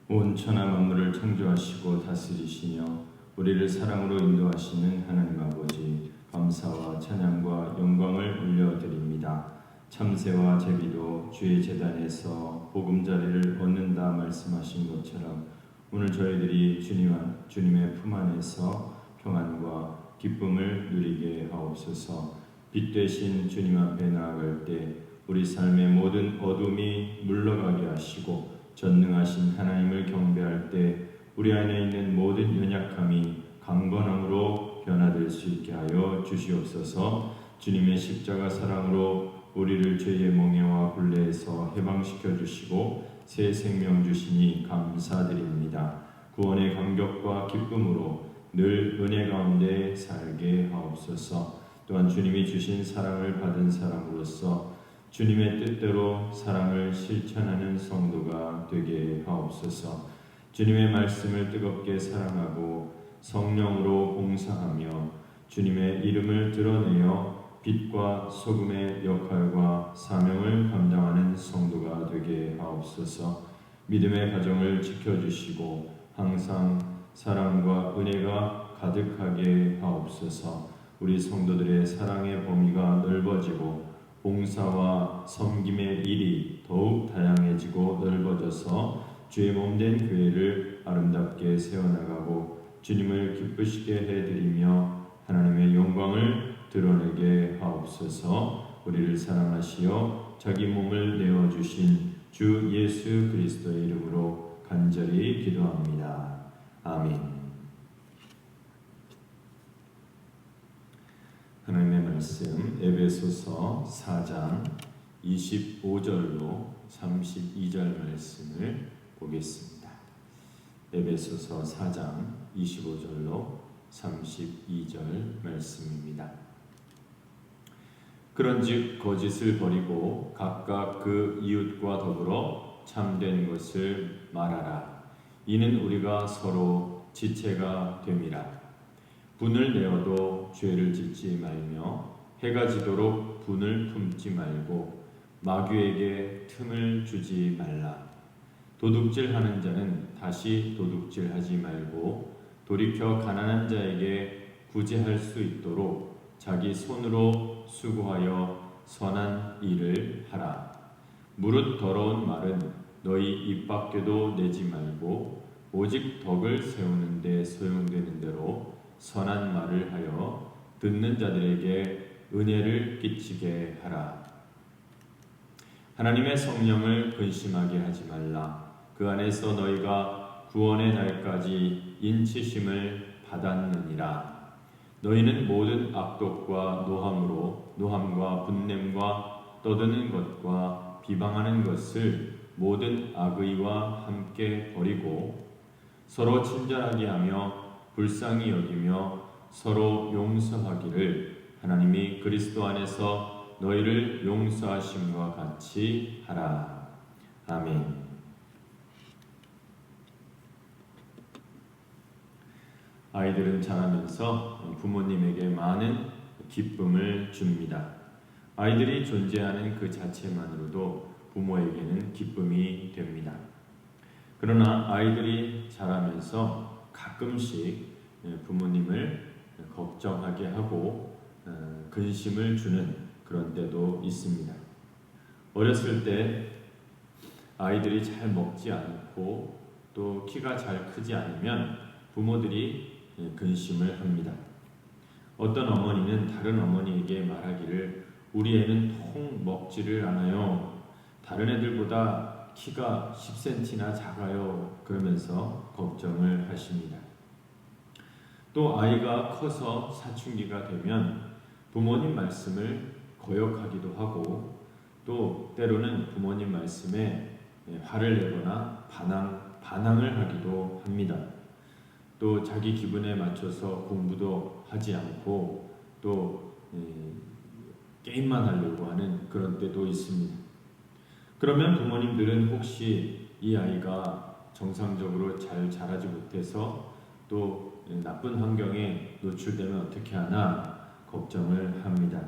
온 천하 만물을 창조하시고 다스리시며 우리를 사랑으로 인도하시는 하나님 아버지, 감사와 찬양과 영광을 올려드립니다. 참새와 제비도 주의 제단에서 보금자리를 얻는다 말씀하신 것처럼 오늘 저희들이 주님의 품 안에서 평안과 기쁨을 누리게 하옵소서. 빛 되신 주님 앞에 나아갈 때 우리 삶의 모든 어둠이 물러가게 하시고 전능하신 하나님을 경배할 때 우리 안에 있는 모든 연약함이 강건함으로 변화될 수 있게 하여 주시옵소서. 주님의 십자가 사랑으로 우리를 죄의 멍에와 굴레에서 해방시켜 주시고 새 생명 주시니 감사드립니다. 구원의 감격과 기쁨으로 늘 은혜 가운데 살게 하옵소서. 또한 주님이 주신 사랑을 받은 사람으로서 주님의 뜻대로 사랑을 실천하는 성도가 되게 하옵소서. 주님의 말씀을 뜨겁게 사랑하고 성령으로 봉사하며 주님의 이름을 드러내어 빛과 소금의 역할과 사명을 감당하는 성도가 되게 하옵소서. 믿음의 가정을 지켜주시고 항상 사랑과 은혜가 가득하게 하옵소서. 우리 성도들의 사랑의 범위가 넓어지고 봉사와 섬김의 일이 더욱 다양해지고 넓어져서 주의 몸된 교회를 아름답게 세워나가고 주님을 기쁘시게 해드리며 하나님의 영광을 드러내게 하옵소서. 우리를 사랑하시어 자기 몸을 내어주신 주 예수 그리스도의 이름으로 간절히 기도합니다. 아멘. 하나님의 말씀 에베소서 4장 25절로 32절 말씀을 보겠습니다. 에베소서 4장 25절로 32절 말씀입니다. 그런즉 거짓을 버리고 각각 그 이웃과 더불어 참된 것을 말하라. 이는 우리가 서로 지체가 됨이라. 분을 내어도 죄를 짓지 말며 해가 지도록 분을 품지 말고 마귀에게 틈을 주지 말라. 도둑질하는 자는 다시 도둑질하지 말고 돌이켜 가난한 자에게 구제할 수 있도록 자기 손으로 수고하여 선한 일을 하라. 무릇 더러운 말은 너희 입 밖에도 내지 말고 오직 덕을 세우는 데 소용되는 대로 선한 말을 하여 듣는 자들에게 은혜를 끼치게 하라. 하나님의 성령을 근심하게 하지 말라. 그 안에서 너희가 구원의 날까지 인치심을 받았느니라. 너희는 모든 악독과 노함과 분냄과 떠드는 것과 비방하는 것을 모든 악의와 함께 버리고 서로 친절하게 하며 불쌍히 여기며 서로 용서하기를 하나님이 그리스도 안에서 너희를 용서하심과 같이 하라. 아멘. 아이들은 자라면서 부모님에게 많은 기쁨을 줍니다. 아이들이 존재하는 그 자체만으로도 부모에게는 기쁨이 됩니다. 그러나 아이들이 자라면서 가끔씩 부모님을 걱정하게 하고 근심을 주는 그런 때도 있습니다. 어렸을 때 아이들이 잘 먹지 않고 또 키가 잘 크지 않으면 부모들이 근심을 합니다. 어떤 어머니는 다른 어머니에게 말하기를 우리 애는 통 먹지를 않아요. 다른 애들보다 키가 10cm나 작아요. 그러면서 걱정을 하십니다. 또 아이가 커서 사춘기가 되면 부모님 말씀을 거역하기도 하고 또 때로는 부모님 말씀에 화를 내거나 반항을 하기도 합니다. 또 자기 기분에 맞춰서 공부도 하지 않고 또 게임만 하려고 하는 그런 때도 있습니다. 그러면 부모님들은 혹시 이 아이가 정상적으로 잘 자라지 못해서 또 나쁜 환경에 노출되면 어떻게 하나 걱정을 합니다.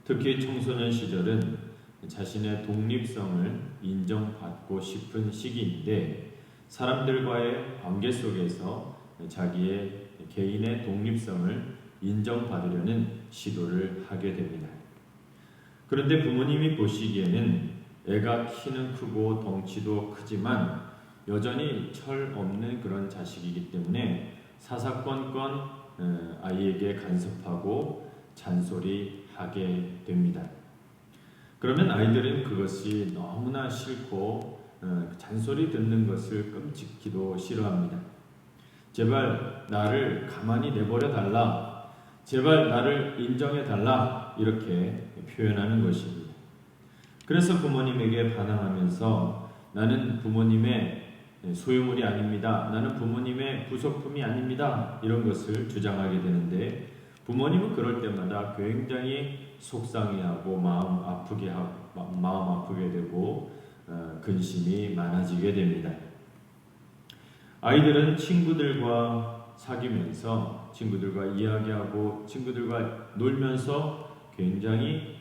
특히 청소년 시절은 자신의 독립성을 인정받고 싶은 시기인데 사람들과의 관계 속에서 자기의 개인의 독립성을 인정받으려는 시도를 하게 됩니다. 그런데 부모님이 보시기에는 애가 키는 크고 덩치도 크지만 여전히 철 없는 그런 자식이기 때문에 사사건건 아이에게 간섭하고 잔소리하게 됩니다. 그러면 아이들은 그것이 너무나 싫고 잔소리 듣는 것을 끔찍히도 싫어합니다. 제발 나를 가만히 내버려 달라, 제발 나를 인정해 달라, 이렇게 표현하는 것입니다. 그래서 부모님에게 반항하면서 나는 부모님의 소유물이 아닙니다, 나는 부모님의 부속품이 아닙니다, 이런 것을 주장하게 되는데 부모님은 그럴 때마다 굉장히 속상해하고 마음 아프게 되고 근심이 많아지게 됩니다. 아이들은 친구들과 사귀면서 친구들과 이야기하고 친구들과 놀면서 굉장히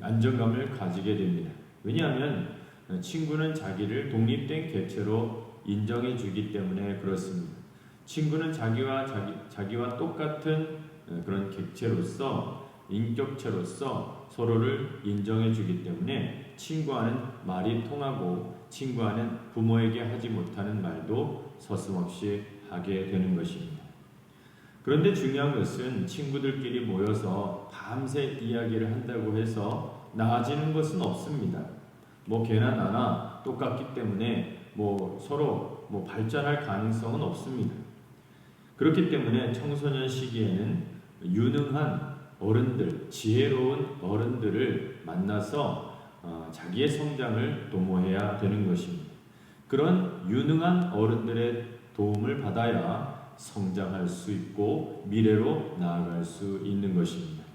안정감을 가지게 됩니다. 왜냐하면 친구는 자기를 독립된 개체로 인정해 주기 때문에 그렇습니다. 친구는 자기와 똑같은 그런 객체로서 인격체로서 서로를 인정해 주기 때문에 친구와는 말이 통하고 친구와는 부모에게 하지 못하는 말도 서슴없이 하게 되는 것입니다. 그런데 중요한 것은 친구들끼리 모여서 밤새 이야기를 한다고 해서 나아지는 것은 없습니다. 걔나 나나 똑같기 때문에 서로 발전할 가능성은 없습니다. 그렇기 때문에 청소년 시기에는 유능한 어른들, 지혜로운 어른들을 만나서 자기의 성장을 도모해야 되는 것입니다. 그런 유능한 어른들의 도움을 받아야 성장할 수 있고 미래로 나아갈 수 있는 것입니다.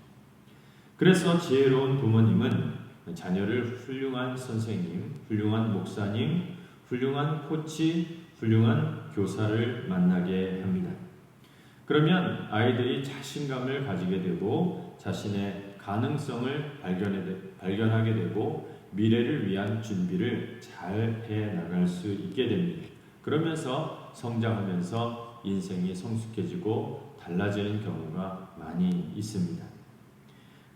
그래서 지혜로운 부모님은 자녀를 훌륭한 선생님, 훌륭한 목사님, 훌륭한 코치, 훌륭한 교사를 만나게 합니다. 그러면 아이들이 자신감을 가지게 되고 자신의 가능성을 발견하게 되고 미래를 위한 준비를 잘 해나갈 수 있게 됩니다. 그러면서 성장하면서 인생이 성숙해지고 달라지는 경우가 많이 있습니다.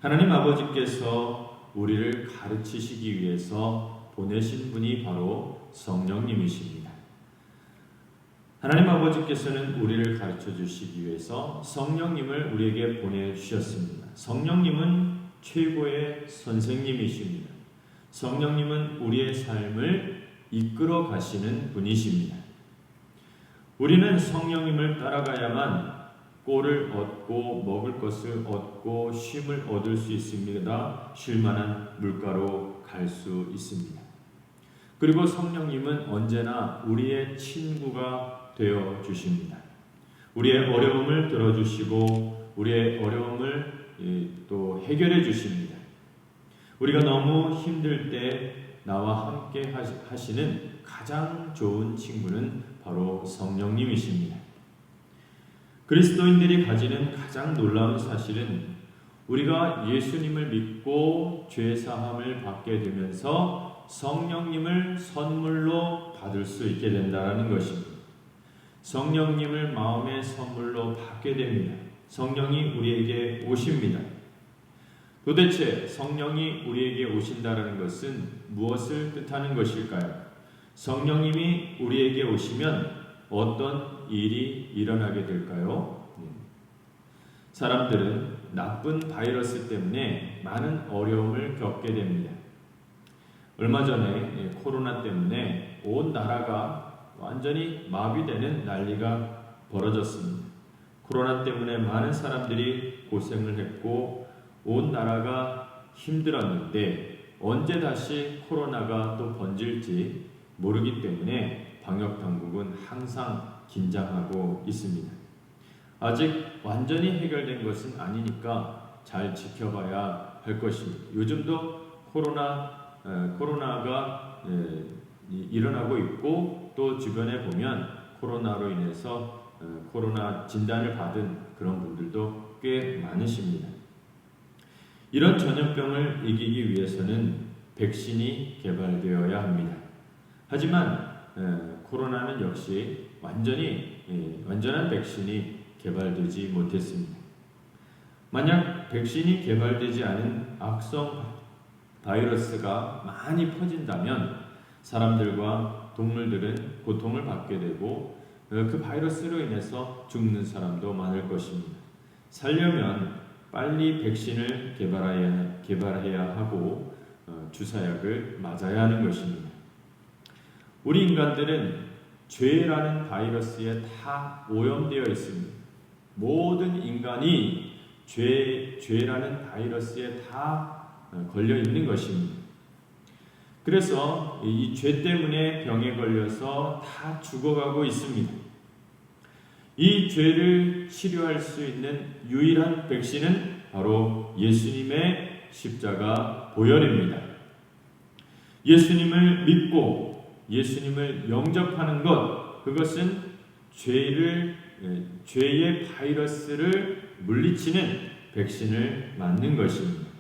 하나님 아버지께서 우리를 가르치시기 위해서 보내신 분이 바로 성령님이십니다. 하나님 아버지께서는 우리를 가르쳐 주시기 위해서 성령님을 우리에게 보내주셨습니다. 성령님은 최고의 선생님이십니다. 성령님은 우리의 삶을 이끌어 가시는 분이십니다. 우리는 성령님을 따라가야만 꼴을 얻고 먹을 것을 얻고 쉼을 얻을 수 있습니다. 쉴만한 물가로 갈 수 있습니다. 그리고 성령님은 언제나 우리의 친구가 되어 주십니다. 우리의 어려움을 들어주시고 우리의 어려움을 또 해결해 주십니다. 우리가 너무 힘들 때 나와 함께 하시는 가장 좋은 친구는 바로 성령님이십니다. 그리스도인들이 가지는 가장 놀라운 사실은 우리가 예수님을 믿고 죄 사함을 받게 되면서 성령님을 선물로 받을 수 있게 된다는 것입니다. 성령님을 마음의 선물로 받게 됩니다. 성령이 우리에게 오십니다. 도대체 성령이 우리에게 오신다는 것은 무엇을 뜻하는 것일까요? 성령님이 우리에게 오시면 어떤 일이 일어나게 될까요? 사람들은 나쁜 바이러스 때문에 많은 어려움을 겪게 됩니다. 얼마 전에 코로나 때문에 온 나라가 완전히 마비되는 난리가 벌어졌습니다. 코로나 때문에 많은 사람들이 고생을 했고 온 나라가 힘들었는데 언제 다시 코로나가 또 번질지 모르기 때문에 방역당국은 항상 긴장하고 있습니다. 아직 완전히 해결된 것은 아니니까 잘 지켜봐야 할 것입니다. 요즘도 코로나가 일어나고 있고 또 주변에 보면 코로나로 인해서 코로나 진단을 받은 그런 분들도 꽤 많으십니다. 이런 전염병을 이기기 위해서는 백신이 개발되어야 합니다. 하지만 코로나는 역시 완전한 백신이 개발되지 못했습니다. 만약 백신이 개발되지 않은 악성 바이러스가 많이 퍼진다면 사람들과 동물들은 고통을 받게 되고 그 바이러스로 인해서 죽는 사람도 많을 것입니다. 살려면 빨리 백신을 개발해야 하고 주사약을 맞아야 하는 것입니다. 우리 인간들은 죄라는 바이러스에 다 오염되어 있습니다. 모든 인간이 죄라는 바이러스에 다 걸려 있는 것입니다. 그래서 이 죄 때문에 병에 걸려서 다 죽어가고 있습니다. 이 죄를 치료할 수 있는 유일한 백신은 바로 예수님의 십자가 보혈입니다. 예수님을 믿고 예수님을 영접하는 것, 그것은 죄의 바이러스를 물리치는 백신을 맞는 것입니다.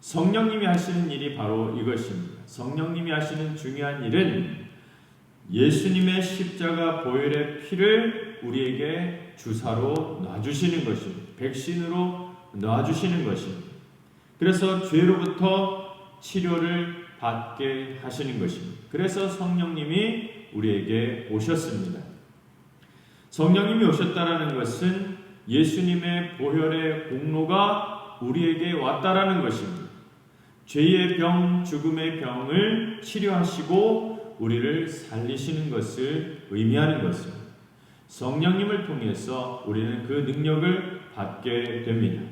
성령님이 하시는 일이 바로 이것입니다. 성령님이 하시는 중요한 일은 예수님의 십자가 보혈의 피를 우리에게 주사로 놔주시는 것입니다. 백신으로 놔주시는 것입니다. 그래서 죄로부터 치료를 받게 하시는 것입니다. 그래서 성령님이 우리에게 오셨습니다. 성령님이 오셨다라는 것은 예수님의 보혈의 공로가 우리에게 왔다라는 것입니다. 죄의 병, 죽음의 병을 치료하시고 우리를 살리시는 것을 의미하는 것입니다. 성령님을 통해서 우리는 그 능력을 받게 됩니다.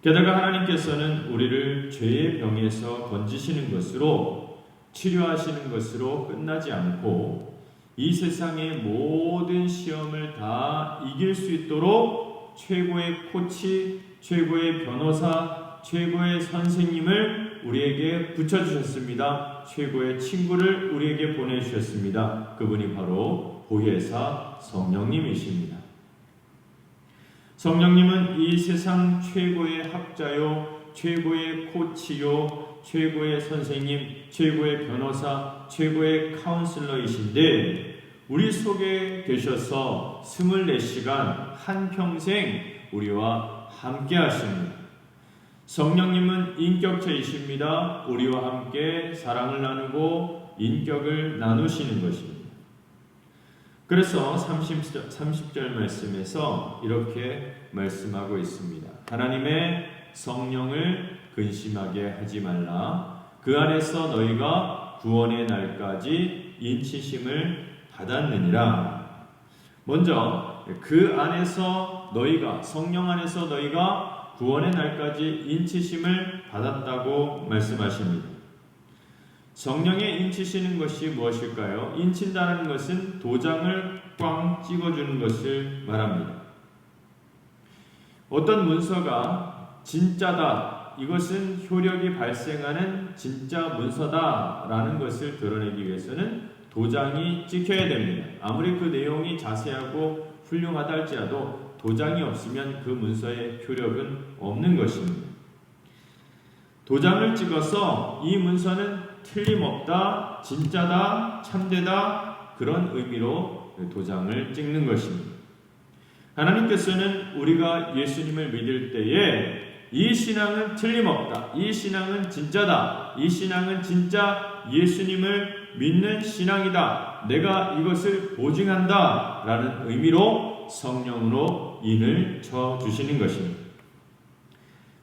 게다가 하나님께서는 우리를 죄의 병에서 건지시는 것으로, 치료하시는 것으로 끝나지 않고 이 세상의 모든 시험을 다 이길 수 있도록 최고의 코치, 최고의 변호사, 최고의 선생님을 우리에게 붙여주셨습니다. 최고의 친구를 우리에게 보내주셨습니다. 그분이 바로 보혜사 성령님이십니다. 성령님은 이 세상 최고의 학자요, 최고의 코치요, 최고의 선생님, 최고의 변호사, 최고의 카운슬러이신데 우리 속에 계셔서 24시간 한평생 우리와 함께 하십니다. 성령님은 인격체이십니다. 우리와 함께 사랑을 나누고 인격을 나누시는 것입니다. 그래서 30절 말씀에서 이렇게 말씀하고 있습니다. 하나님의 성령을 근심하게 하지 말라. 그 안에서 너희가 구원의 날까지 인치심을 받았느니라. 먼저 그 안에서 너희가, 성령 안에서 너희가 구원의 날까지 인치심을 받았다고 말씀하십니다. 성령의 인치시는 것이 무엇일까요? 인친다는 것은 도장을 꽝 찍어주는 것을 말합니다. 어떤 문서가 진짜다, 이것은 효력이 발생하는 진짜 문서다라는 것을 드러내기 위해서는 도장이 찍혀야 됩니다. 아무리 그 내용이 자세하고 훌륭하다 할지라도 도장이 없으면 그 문서의 효력은 없는 것입니다. 도장을 찍어서 이 문서는 틀림없다, 진짜다, 참되다, 그런 의미로 도장을 찍는 것입니다. 하나님께서는 우리가 예수님을 믿을 때에 이 신앙은 틀림없다, 이 신앙은 진짜다, 이 신앙은 진짜 예수님을 믿는 신앙이다, 내가 이것을 보증한다 라는 의미로 성령으로 인을 쳐주시는 것입니다.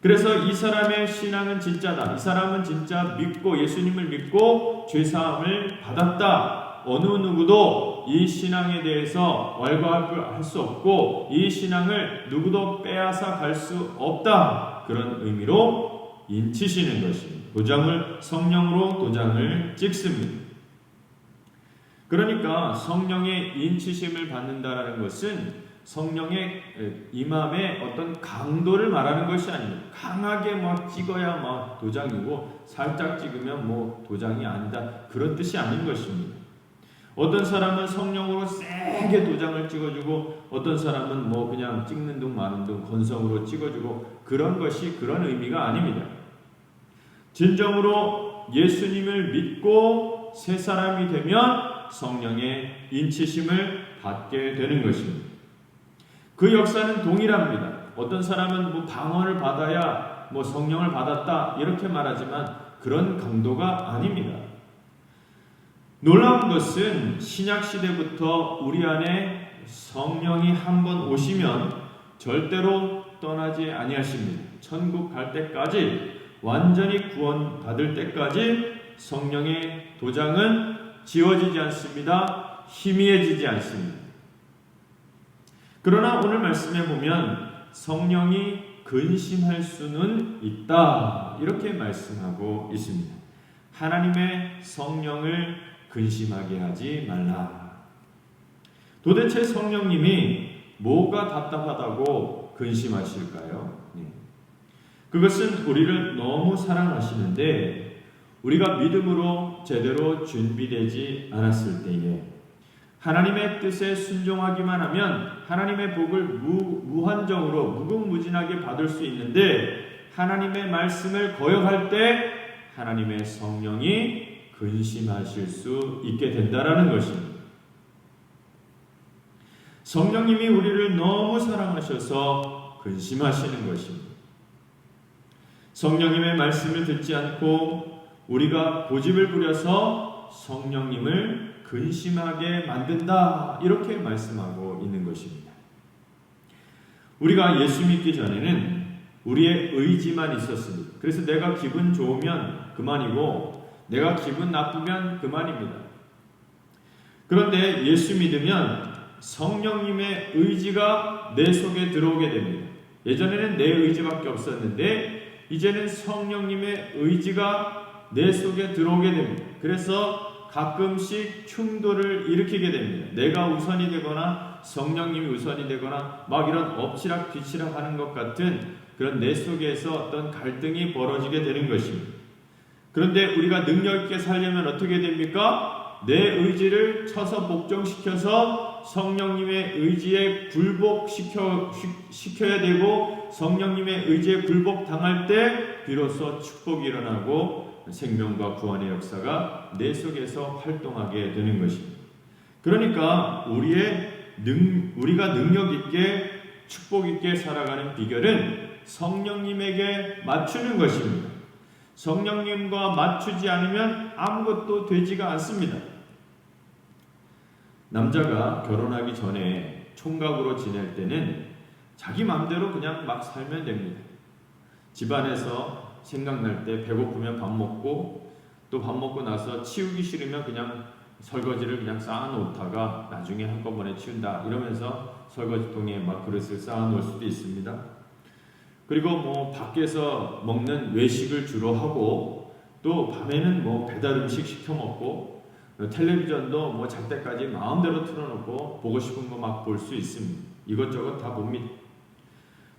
그래서 이 사람의 신앙은 진짜다, 이 사람은 진짜 믿고 예수님을 믿고 죄사함을 받았다, 어느 누구도 이 신앙에 대해서 왈가왈부할 수 없고 이 신앙을 누구도 빼앗아 갈 수 없다, 그런 의미로 인치시는 것입니다. 도장을, 성령으로 도장을 찍습니다. 그러니까 성령의 인치심을 받는다라는 것은 성령의 임함의 어떤 강도를 말하는 것이 아닙니다. 강하게 막 찍어야 막 도장이고 살짝 찍으면 뭐 도장이 아니다, 그런 뜻이 아닌 것입니다. 어떤 사람은 성령으로 세게 도장을 찍어주고 어떤 사람은 뭐 그냥 찍는 둥 마는 둥 건성으로 찍어주고, 그런 것이 그런 의미가 아닙니다. 진정으로 예수님을 믿고 새 사람이 되면 성령의 인치심을 받게 되는 것입니다. 그 역사는 동일합니다. 어떤 사람은 뭐 방언을 받아야 뭐 성령을 받았다 이렇게 말하지만 그런 강도가 아닙니다. 놀라운 것은 신약 시대부터 우리 안에 성령이 한번 오시면 절대로 떠나지 아니하십니다. 천국 갈 때까지, 완전히 구원받을 때까지 성령의 도장은 지워지지 않습니다. 희미해지지 않습니다. 그러나 오늘 말씀에 보면 성령이 근심할 수는 있다 이렇게 말씀하고 있습니다. 하나님의 성령을 근심하게 하지 말라. 도대체 성령님이 뭐가 답답하다고 근심하실까요? 그것은 우리를 너무 사랑하시는데 우리가 믿음으로 제대로 준비되지 않았을 때에 하나님의 뜻에 순종하기만 하면 하나님의 복을 무한정으로 무궁무진하게 받을 수 있는데 하나님의 말씀을 거역할 때 하나님의 성령이 근심하실 수 있게 된다라는 것입니다. 성령님이 우리를 너무 사랑하셔서 근심하시는 것입니다. 성령님의 말씀을 듣지 않고 우리가 고집을 부려서 성령님을 근심하게 만든다 이렇게 말씀하고 있는 것입니다. 우리가 예수 믿기 전에는 우리의 의지만 있었습니다. 그래서 내가 기분 좋으면 그만이고 내가 기분 나쁘면 그만입니다. 그런데 예수 믿으면 성령님의 의지가 내 속에 들어오게 됩니다. 예전에는 내 의지밖에 없었는데 이제는 성령님의 의지가 내 속에 들어오게 됩니다. 그래서 가끔씩 충돌을 일으키게 됩니다. 내가 우선이 되거나 성령님이 우선이 되거나 막 이런 엎치락 뒤치락 하는 것 같은 그런 내 속에서 어떤 갈등이 벌어지게 되는 것입니다. 그런데 우리가 능력 있게 살려면 어떻게 됩니까? 내 의지를 쳐서 복종시켜서 성령님의 의지에 굴복시켜야 되고 성령님의 의지에 굴복당할 때 비로소 축복이 일어나고 생명과 구원의 역사가 내 속에서 활동하게 되는 것입니다. 그러니까 우리가 능력 있게 축복 있게 살아가는 비결은 성령님에게 맞추는 것입니다. 성령님과 맞추지 않으면 아무것도 되지가 않습니다. 남자가 결혼하기 전에 총각으로 지낼 때는 자기 마음대로 그냥 막 살면 됩니다. 집안에서 생각날 때 배고프면 밥 먹고 또 밥 먹고 나서 치우기 싫으면 그냥 설거지를 그냥 쌓아놓다가 나중에 한꺼번에 치운다 이러면서 설거지통에 막 그릇을 쌓아놓을 수도 있습니다. 그리고 뭐 밖에서 먹는 외식을 주로 하고 또 밤에는 뭐 배달 음식 시켜 먹고 텔레비전도 뭐 잘 때까지 마음대로 틀어놓고 보고 싶은 거 막 볼 수 있습니다. 이것저것 다 봅니다.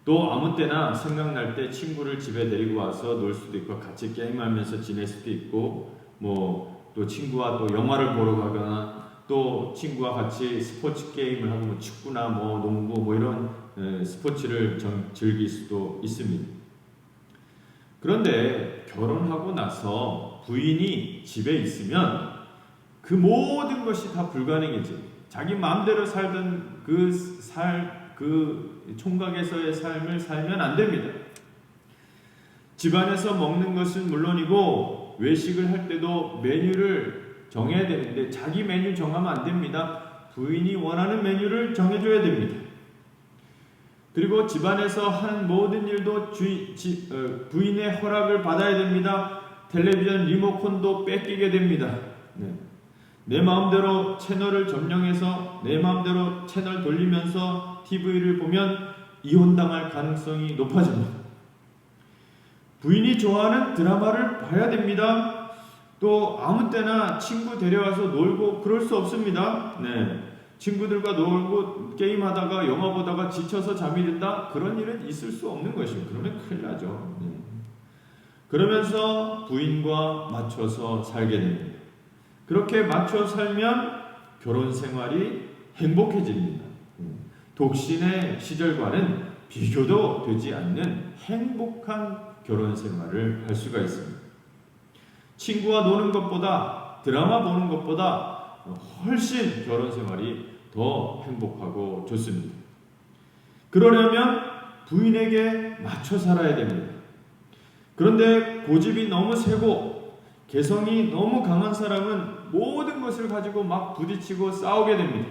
또 아무 때나 생각날 때 친구를 집에 데리고 와서 놀 수도 있고 같이 게임하면서 지낼 수도 있고 뭐 또 친구와 또 영화를 보러 가거나 또 친구와 같이 스포츠 게임을 하고 뭐 축구나 뭐 농구 뭐 이런 스포츠를 즐길 수도 있습니다. 그런데 결혼하고 나서 부인이 집에 있으면 그 모든 것이 다 불가능해져요. 자기 마음대로 살던 그 총각에서의 삶을 살면 안 됩니다. 집안에서 먹는 것은 물론이고 외식을 할 때도 메뉴를 정해야 되는데 자기 메뉴 정하면 안 됩니다. 부인이 원하는 메뉴를 정해줘야 됩니다. 그리고 집안에서 하는 모든 일도 부인의 허락을 받아야 됩니다. 텔레비전 리모컨도 뺏기게 됩니다. 내 마음대로 채널을 점령해서 내 마음대로 채널 돌리면서 TV를 보면 이혼당할 가능성이 높아집니다. 부인이 좋아하는 드라마를 봐야 됩니다. 또 아무 때나 친구 데려와서 놀고 그럴 수 없습니다. 친구들과 놀고 게임하다가 영화 보다가 지쳐서 잠이 든다? 그런 일은 있을 수 없는 것이에요. 그러면 큰일 나죠. 그러면서 부인과 맞춰서 살게 됩니다. 그렇게 맞춰 살면 결혼 생활이 행복해집니다. 독신의 시절과는 비교도 되지 않는 행복한 결혼 생활을 할 수가 있습니다. 친구와 노는 것보다 드라마 보는 것보다 훨씬 결혼 생활이 더 행복하고 좋습니다. 그러려면 부인에게 맞춰 살아야 됩니다. 그런데 고집이 너무 세고 개성이 너무 강한 사람은 모든 것을 가지고 막 부딪히고 싸우게 됩니다.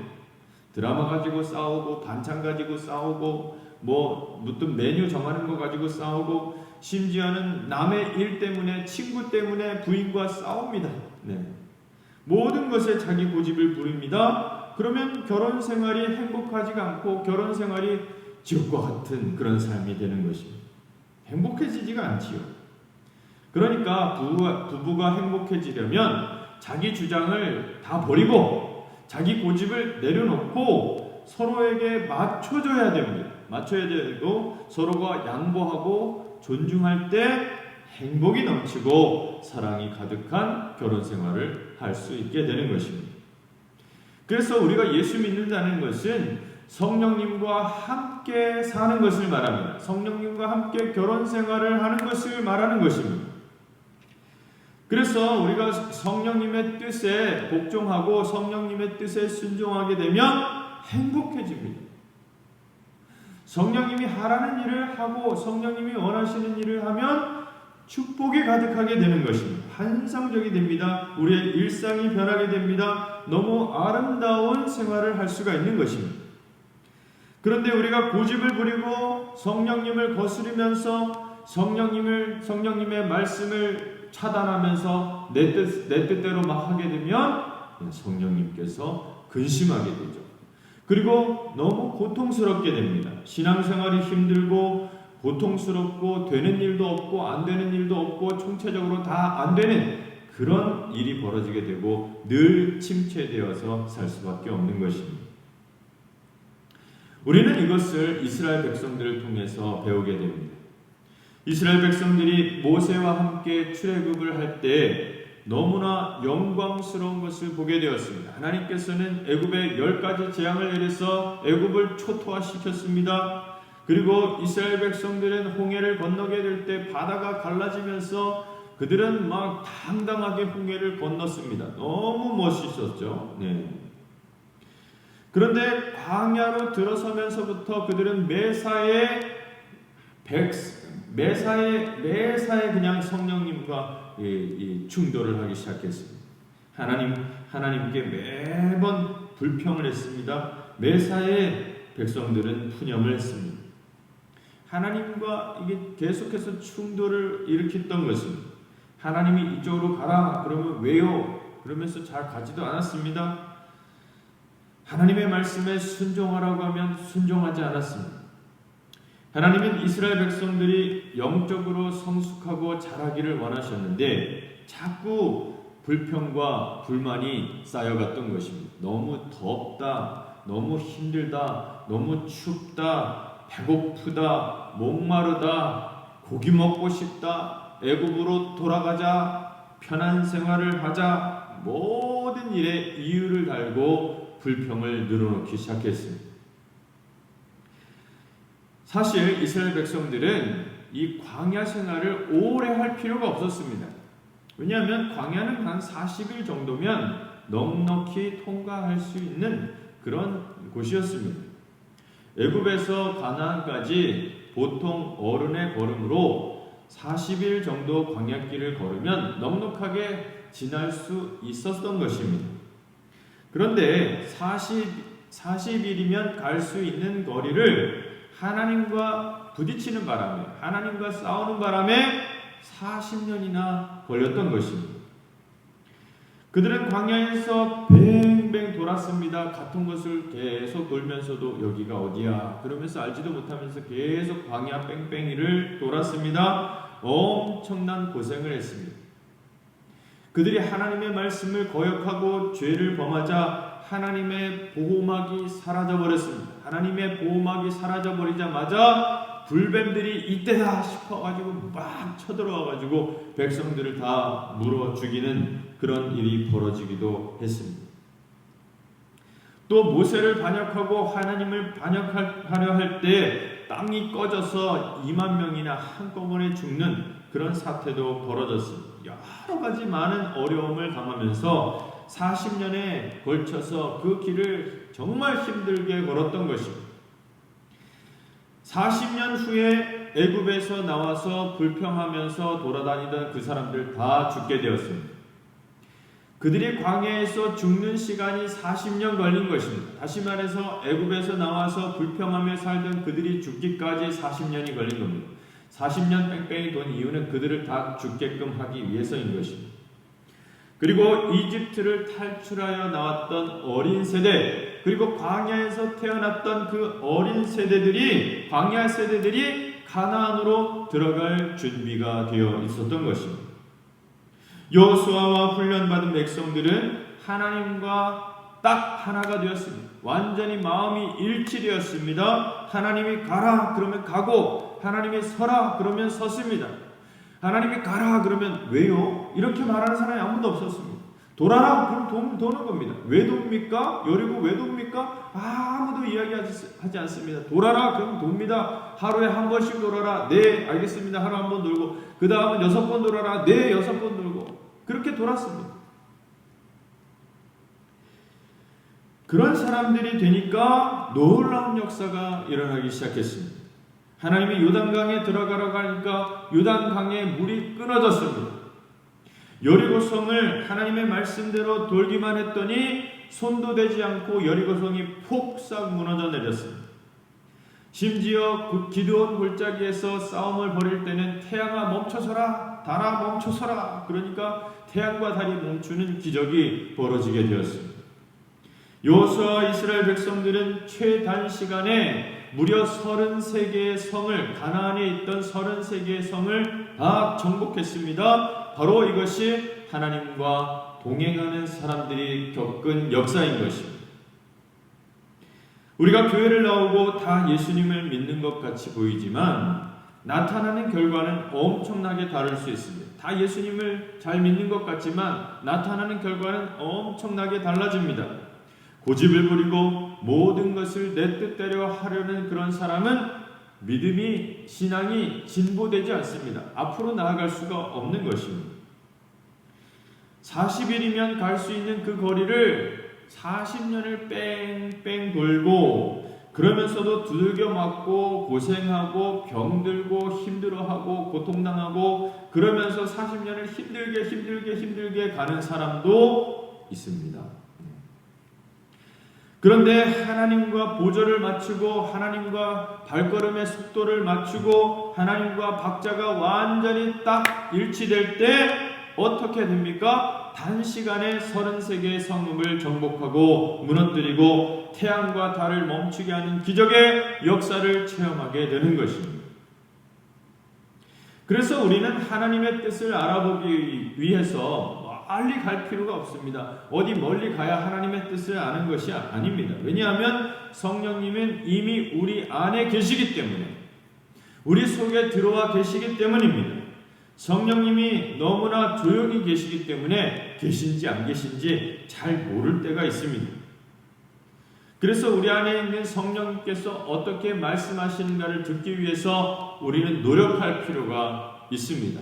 드라마 가지고 싸우고, 반찬 가지고 싸우고, 무슨 메뉴 정하는 거 가지고 싸우고, 심지어는 남의 일 때문에, 친구 때문에 부인과 싸웁니다. 모든 것에 자기 고집을 부립니다. 그러면 결혼 생활이 행복하지가 않고 결혼 생활이 지옥과 같은 그런 삶이 되는 것입니다. 행복해지지가 않지요. 그러니까 부부가 행복해지려면 자기 주장을 다 버리고 자기 고집을 내려놓고 서로에게 맞춰줘야 됩니다. 맞춰야 되고 서로가 양보하고 존중할 때 행복이 넘치고 사랑이 가득한 결혼 생활을 할 수 있게 되는 것입니다. 그래서 우리가 예수 믿는다는 것은 성령님과 함께 사는 것을 말합니다. 성령님과 함께 결혼 생활을 하는 것을 말하는 것입니다. 그래서 우리가 성령님의 뜻에 복종하고 성령님의 뜻에 순종하게 되면 행복해집니다. 성령님이 하라는 일을 하고 성령님이 원하시는 일을 하면 축복이 가득하게 되는 것입니다. 환상적이 됩니다. 우리의 일상이 변하게 됩니다. 너무 아름다운 생활을 할 수가 있는 것입니다. 그런데 우리가 고집을 부리고 성령님을 거스르면서 성령님의 말씀을 차단하면서 내 뜻대로 막 하게 되면 성령님께서 근심하게 되죠. 그리고 너무 고통스럽게 됩니다. 신앙생활이 힘들고 고통스럽고 되는 일도 없고 안 되는 일도 없고 총체적으로 다 안 되는 그런 일이 벌어지게 되고 늘 침체되어서 살 수밖에 없는 것입니다. 우리는 이것을 이스라엘 백성들을 통해서 배우게 됩니다. 이스라엘 백성들이 모세와 함께 출애굽을 할 때 너무나 영광스러운 것을 보게 되었습니다. 하나님께서는 애굽에 10가지 재앙을 내려서 애굽을 초토화시켰습니다. 그리고 이스라엘 백성들은 홍해를 건너게 될 때 바다가 갈라지면서 그들은 막 당당하게 홍해를 건넜습니다. 너무 멋있었죠. 그런데 광야로 들어서면서부터 그들은 매사에 그냥 성령님과 충돌을 하기 시작했습니다. 하나님께 매번 불평을 했습니다. 매사에 백성들은 푸념을 했습니다. 하나님과 이게 계속해서 충돌을 일으켰던 것입니다. 하나님이 이쪽으로 가라 그러면 왜요? 그러면서 잘 가지도 않았습니다. 하나님의 말씀에 순종하라고 하면 순종하지 않았습니다. 하나님은 이스라엘 백성들이 영적으로 성숙하고 자라기를 원하셨는데 자꾸 불평과 불만이 쌓여갔던 것입니다. 너무 덥다, 너무 힘들다, 너무 춥다, 배고프다, 목마르다, 고기 먹고 싶다, 애굽으로 돌아가자, 편한 생활을 하자, 모든 일에 이유를 달고 불평을 늘어놓기 시작했습니다. 사실 이스라엘 백성들은 이 광야 생활을 오래 할 필요가 없었습니다. 왜냐하면 광야는 한 40일 정도면 넉넉히 통과할 수 있는 그런 곳이었습니다. 애굽에서 가나안까지 보통 어른의 걸음으로 40일 정도 광야길을 걸으면 넉넉하게 지날 수 있었던 것입니다. 그런데 40일이면 갈 수 있는 거리를 하나님과 부딪히는 바람에, 하나님과 싸우는 바람에 40년이나 걸렸던 것입니다. 그들은 광야에서 뱅뱅 돌았습니다. 같은 곳을 계속 돌면서도 여기가 어디야? 그러면서 알지도 못하면서 계속 광야 뺑뺑이를 돌았습니다. 엄청난 고생을 했습니다. 그들이 하나님의 말씀을 거역하고 죄를 범하자 하나님의 보호막이 사라져버렸습니다. 하나님의 보호막이 사라져버리자마자 불뱀들이 이때다 싶어가지고 막 쳐들어와가지고 백성들을 다 물어 죽이는 그런 일이 벌어지기도 했습니다. 또 모세를 반역하고 하나님을 반역하려 할 때 땅이 꺼져서 2만 명이나 한꺼번에 죽는 그런 사태도 벌어졌습니다. 여러 가지 많은 어려움을 당하면서 40년에 걸쳐서 그 길을 정말 힘들게 걸었던 것입니다. 40년 후에 애굽에서 나와서 불평하면서 돌아다니던 그 사람들 다 죽게 되었습니다. 그들이 광야에서 죽는 시간이 40년 걸린 것입니다. 다시 말해서 애굽에서 나와서 불평하며 살던 그들이 죽기까지 40년이 걸린 겁니다. 40년 뺑뺑이 돈 이유는 그들을 다 죽게끔 하기 위해서인 것입니다. 그리고 이집트를 탈출하여 나왔던 어린 세대, 그리고 광야에서 태어났던 그 어린 세대들이, 광야 세대들이 가나안으로 들어갈 준비가 되어 있었던 것입니다. 여호수아와 훈련받은 백성들은 하나님과 딱 하나가 되었습니다. 완전히 마음이 일치되었습니다. 하나님이 가라 그러면 가고, 하나님이 서라 그러면 섰습니다. 하나님이 가라 그러면 왜요? 이렇게 말하는 사람이 아무도 없었습니다. 돌아라 그럼 도는 겁니다. 왜 돕니까? 여리고 왜 돕니까? 아무도 이야기하지 않습니다. 돌아라 그럼 돕니다. 하루에 한 번씩 돌아라. 네 알겠습니다. 하루 한 번 돌고, 그 다음은 6번 돌아라. 네 6번 돌고, 그렇게 돌았습니다. 그런 사람들이 되니까 놀라운 역사가 일어나기 시작했습니다. 하나님이 요단강에 들어가라고 하니까 요단강에 물이 끊어졌습니다. 여리고성을 하나님의 말씀대로 돌기만 했더니 손도 대지 않고 여리고성이 폭삭 무너져 내렸습니다. 심지어 기드온 골짜기에서 싸움을 벌일 때는 태양아 멈춰서라, 달아 멈춰서라, 그러니까 태양과 달이 멈추는 기적이 벌어지게 되었습니다. 여호수아와 이스라엘 백성들은 최단시간에 무려 33개의 성을, 가나안에 있던 33개의 성을 다 정복했습니다. 바로 이것이 하나님과 동행하는 사람들이 겪은 역사인 것입니다. 우리가 교회를 나오고 다 예수님을 믿는 것 같이 보이지만 나타나는 결과는 엄청나게 다를 수 있습니다. 다 예수님을 잘 믿는 것 같지만 나타나는 결과는 엄청나게 달라집니다. 고집을 부리고 모든 것을 내 뜻대로 하려는 그런 사람은 믿음이, 신앙이 진보되지 않습니다. 앞으로 나아갈 수가 없는 것입니다. 40일이면 갈 수 있는 그 거리를 40년을 뺑뺑 돌고, 그러면서도 두들겨 맞고 고생하고 병들고 힘들어하고 고통당하고, 그러면서 40년을 힘들게 가는 사람도 있습니다. 그런데 하나님과 보조를 맞추고, 하나님과 발걸음의 속도를 맞추고, 하나님과 박자가 완전히 딱 일치될 때 어떻게 됩니까? 단시간에 33개의 성읍을 정복하고 무너뜨리고 태양과 달을 멈추게 하는 기적의 역사를 체험하게 되는 것입니다. 그래서 우리는 하나님의 뜻을 알아보기 위해서 빨리 갈 필요가 없습니다. 어디 멀리 가야 하나님의 뜻을 아는 것이 아닙니다. 왜냐하면 성령님은 이미 우리 안에 계시기 때문에, 우리 속에 들어와 계시기 때문입니다. 성령님이 너무나 조용히 계시기 때문에 계신지 안 계신지 잘 모를 때가 있습니다. 그래서 우리 안에 있는 성령님께서 어떻게 말씀하시는가를 듣기 위해서 우리는 노력할 필요가 있습니다.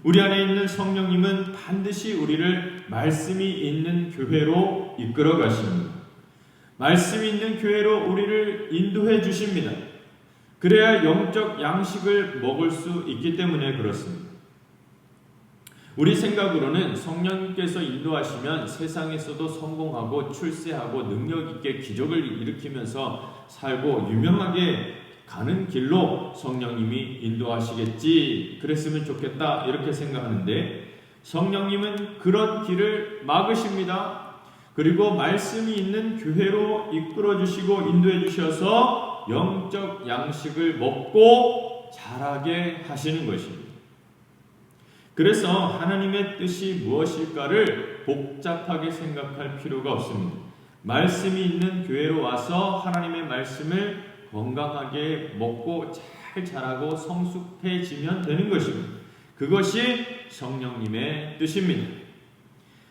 우리 안에 있는 성령님은 반드시 우리를 말씀이 있는 교회로 이끌어 가십니다. 말씀이 있는 교회로 우리를 인도해 주십니다. 그래야 영적 양식을 먹을 수 있기 때문에 그렇습니다. 우리 생각으로는 성령님께서 인도하시면 세상에서도 성공하고 출세하고 능력 있게 기적을 일으키면서 살고 유명하게 가는 길로 성령님이 인도하시겠지, 그랬으면 좋겠다, 이렇게 생각하는데 성령님은 그런 길을 막으십니다. 그리고 말씀이 있는 교회로 이끌어 주시고 인도해 주셔서 영적 양식을 먹고 자라게 하시는 것입니다. 그래서 하나님의 뜻이 무엇일까를 복잡하게 생각할 필요가 없습니다. 말씀이 있는 교회로 와서 하나님의 말씀을 건강하게 먹고 잘 자라고 성숙해지면 되는 것입니다. 그것이 성령님의 뜻입니다.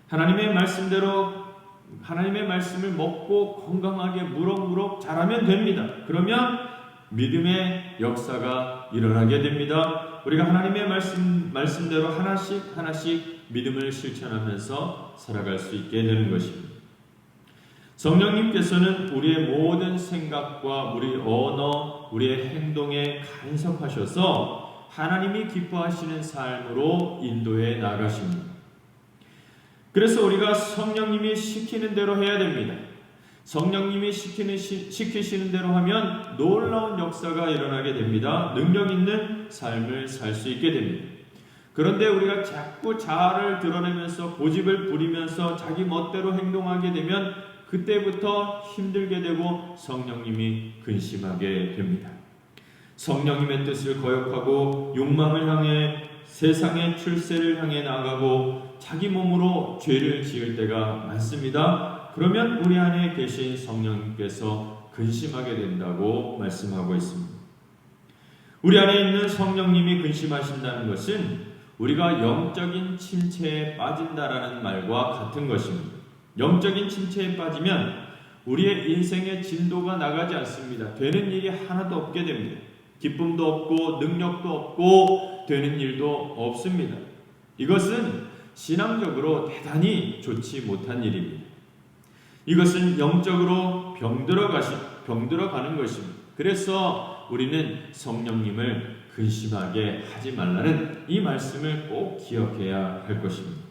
하나님의 말씀대로 하나님의 말씀을 먹고 건강하게 무럭무럭 자라면 됩니다. 그러면 믿음의 역사가 일어나게 됩니다. 우리가 하나님의 말씀대로 하나씩 믿음을 실천하면서 살아갈 수 있게 되는 것입니다. 성령님께서는 우리의 모든 생각과 우리 언어, 우리의 행동에 간섭하셔서 하나님이 기뻐하시는 삶으로 인도해 나가십니다. 그래서 우리가 성령님이 시키는 대로 해야 됩니다. 성령님이 시키시는 대로 하면 놀라운 역사가 일어나게 됩니다. 능력 있는 삶을 살 수 있게 됩니다. 그런데 우리가 자꾸 자아를 드러내면서 고집을 부리면서 자기 멋대로 행동하게 되면 그때부터 힘들게 되고 성령님이 근심하게 됩니다. 성령님의 뜻을 거역하고 욕망을 향해 세상의 출세를 향해 나가고 자기 몸으로 죄를 지을 때가 많습니다. 그러면 우리 안에 계신 성령님께서 근심하게 된다고 말씀하고 있습니다. 우리 안에 있는 성령님이 근심하신다는 것은 우리가 영적인 침체에 빠진다라는 말과 같은 것입니다. 영적인 침체에 빠지면 우리의 인생의 진도가 나가지 않습니다. 되는 일이 하나도 없게 됩니다. 기쁨도 없고 능력도 없고 되는 일도 없습니다. 이것은 신앙적으로 대단히 좋지 못한 일입니다. 이것은 영적으로 병들어가는 것입니다. 그래서 우리는 성령님을 근심하게 하지 말라는 이 말씀을 꼭 기억해야 할 것입니다.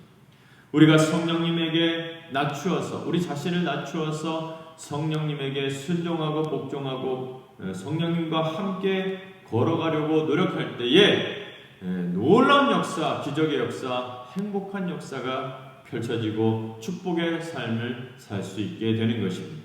우리가 성령님에게 낮추어서 우리 자신을 낮추어서 성령님에게 순종하고 복종하고 성령님과 함께 걸어가려고 노력할 때에 놀라운 역사, 기적의 역사, 행복한 역사가 펼쳐지고 축복의 삶을 살 수 있게 되는 것입니다.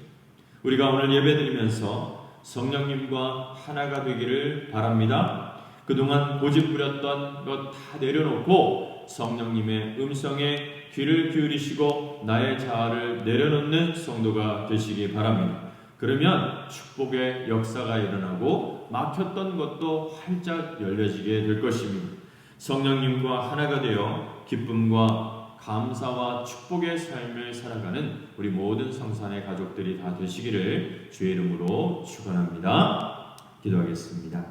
우리가 오늘 예배드리면서 성령님과 하나가 되기를 바랍니다. 그동안 고집 부렸던 것 다 내려놓고 성령님의 음성에 귀를 기울이시고 나의 자아를 내려놓는 성도가 되시기 바랍니다. 그러면 축복의 역사가 일어나고 막혔던 것도 활짝 열려지게 될 것입니다. 성령님과 하나가 되어 기쁨과 감사와 축복의 삶을 살아가는 우리 모든 성산의 가족들이 다 되시기를 주의 이름으로 축원합니다. 기도하겠습니다.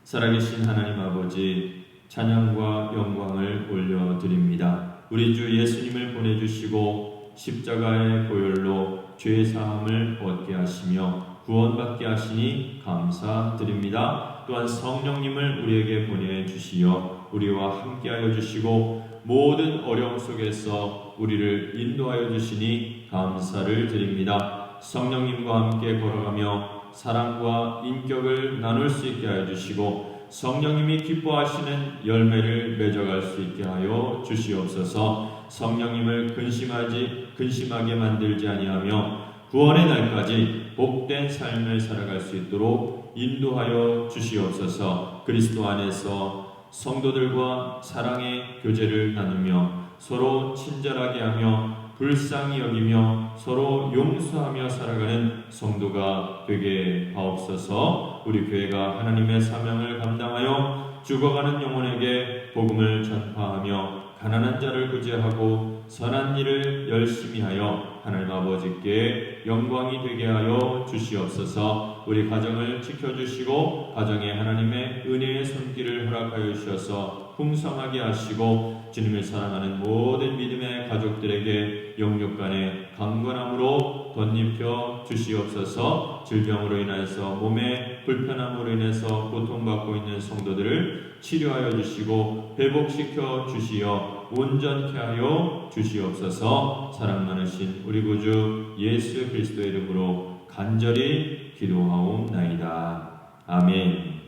살아계신 하나님 아버지, 찬양과 영광을 올려드립니다. 우리 주 예수님을 보내주시고 십자가의 보혈로 죄 사함을 얻게 하시며 구원받게 하시니 감사드립니다. 또한 성령님을 우리에게 보내주시어 우리와 함께하여 주시고 모든 어려움 속에서 우리를 인도하여 주시니 감사를 드립니다. 성령님과 함께 걸어가며 사랑과 인격을 나눌 수 있게 하여 주시고 성령님이 기뻐하시는 열매를 맺어갈 수 있게 하여 주시옵소서. 성령님을 근심하게 만들지 아니하며 구원의 날까지 복된 삶을 살아갈 수 있도록 인도하여 주시옵소서. 그리스도 안에서 성도들과 사랑의 교제를 나누며 서로 친절하게 하며 불쌍히 여기며 서로 용서하며 살아가는 성도가 되게 하옵소서. 우리 교회가 하나님의 사명을 감당하여 죽어가는 영혼에게 복음을 전파하며 가난한 자를 구제하고 선한 일을 열심히 하여 하나님 아버지께 영광이 되게 하여 주시옵소서. 우리 가정을 지켜주시고 가정에 하나님의 은혜의 손길을 허락하여 주셔서 풍성하게 하시고 주님을 사랑하는 모든 믿음의 가족들에게 영육간의 강건함으로 덧입혀 주시옵소서. 질병으로 인해서 몸의 불편함으로 인해서 고통받고 있는 성도들을 치료하여 주시고 회복시켜 주시어 온전케 하여 주시옵소서. 사랑 많으신 우리 구주 예수 그리스도의 이름으로 간절히 기도하옵나이다. 아멘.